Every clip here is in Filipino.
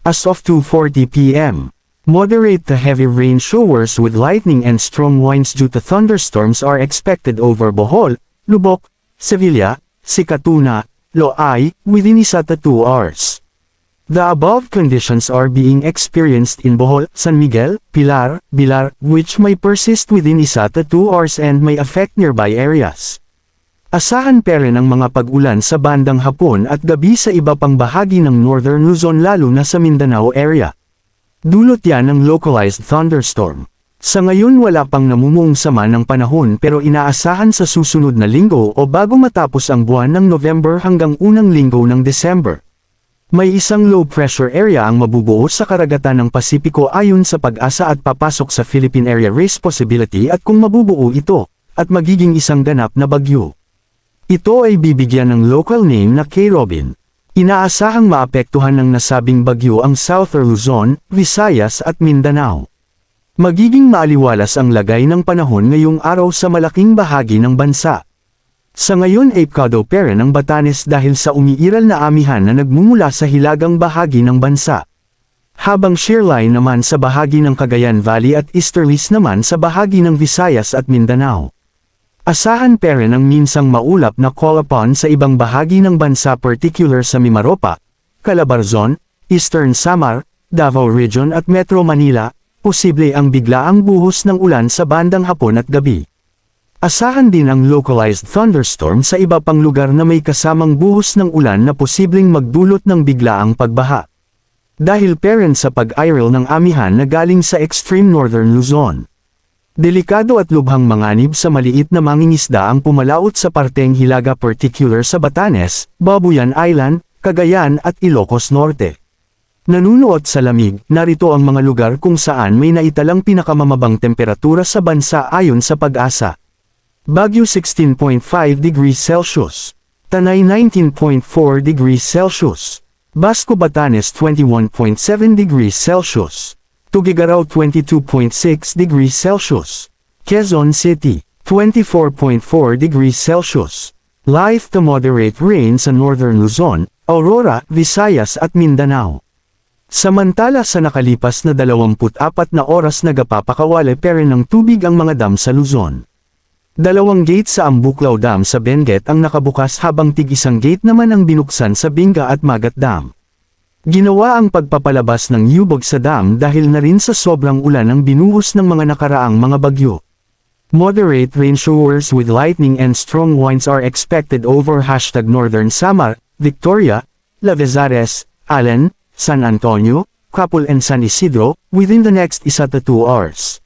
As of 2:40 p.m., moderate to heavy rain showers with lightning and strong winds due to thunderstorms are expected over Bohol, Lubok, Sevilla, Sikatuna, Loay, within 1 to 2 hours. The above conditions are being experienced in Bohol, San Miguel, Pilar, Bilar, which may persist within 1 to 2 hours and may affect nearby areas. Asahan pa rin ang mga pag-ulan sa bandang hapon at gabi sa iba pang bahagi ng Northern Luzon lalo na sa Mindanao area. Dulot yan ng localized thunderstorm. Sa ngayon wala pang namumuong sama ng panahon pero inaasahan sa susunod na linggo o bago matapos ang buwan ng November hanggang unang linggo ng December. May isang low pressure area ang mabubuo sa karagatan ng Pasipiko ayon sa Pag-asa at papasok sa Philippine Area Race Possibility at kung mabubuo ito, at magiging isang ganap na bagyo. Ito ay bibigyan ng local name na K-Robin. Inaasahang maapektuhan ng nasabing bagyo ang Southern Luzon, Visayas at Mindanao. Magiging maaliwalas ang lagay ng panahon ngayong araw sa malaking bahagi ng bansa. Sa ngayon ay kado pa rin ang Batanes dahil sa umiiral na amihan na nagmumula sa hilagang bahagi ng bansa. Habang shearline naman sa bahagi ng Cagayan Valley at easterlies naman sa bahagi ng Visayas at Mindanao. Asahan pa rin ang minsang maulap na call upon sa ibang bahagi ng bansa particular sa Mimaropa, Calabarzon, Eastern Samar, Davao Region at Metro Manila, posible ang biglaang buhos ng ulan sa bandang hapon at gabi. Asahan din ang localized thunderstorm sa iba pang lugar na may kasamang buhos ng ulan na posibleng magdulot ng biglaang pagbaha. Dahil pa rin sa pag-iral ng amihan na galing sa extreme northern Luzon. Delikado at lubhang manganib sa maliit na mangingisda ang pumalaot sa parteng hilaga particular sa Batanes, Babuyan Island, Cagayan at Ilocos Norte. Nanunuot sa lamig, narito ang mga lugar kung saan may naitalang pinakamamabang temperatura sa bansa ayon sa Pag-asa. Baguio 16.5 degrees Celsius. Tanay 19.4 degrees Celsius. Basco Batanes 21.7 degrees Celsius. Tuguegarao 22.6 degrees Celsius. Quezon City, 24.4 degrees Celsius. Light to moderate rain sa Northern Luzon, Aurora, Visayas at Mindanao. Samantala sa nakalipas na 24 na oras nagapapakawala pa rin ng tubig ang mga dam sa Luzon. 2 gate sa Ambuklaw Dam sa Benguet ang nakabukas habang tig-1 gate naman ang binuksan sa Binga at Magat Dam. Ginawa ang pagpapalabas ng yubog sa dam dahil na rin sa sobrang ulan ang binuhos ng mga nakaraang mga bagyo. Moderate rain showers with lightning and strong winds are expected over #Northern Samar, Victoria, Lavezares, Allen, San Antonio, Capul and San Isidro, within the next 1 to 2 hours.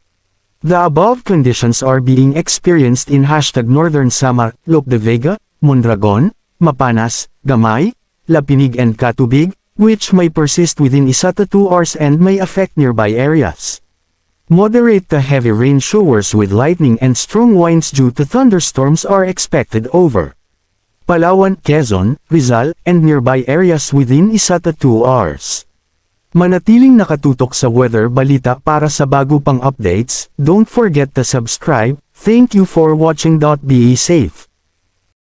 The above conditions are being experienced in #Northern Samar, Loc de Vega, Mondragon, Mapanas, Gamay, Lapinig and Catubig, which may persist within 1 to 2 hours and may affect nearby areas. Moderate to heavy rain showers with lightning and strong winds due to thunderstorms are expected over Palawan, Quezon, Rizal, and nearby areas within 1 to 2 hours. Manatiling nakatutok sa weather balita para sa bago pang updates, don't forget to subscribe. Thank you for watching. Be safe.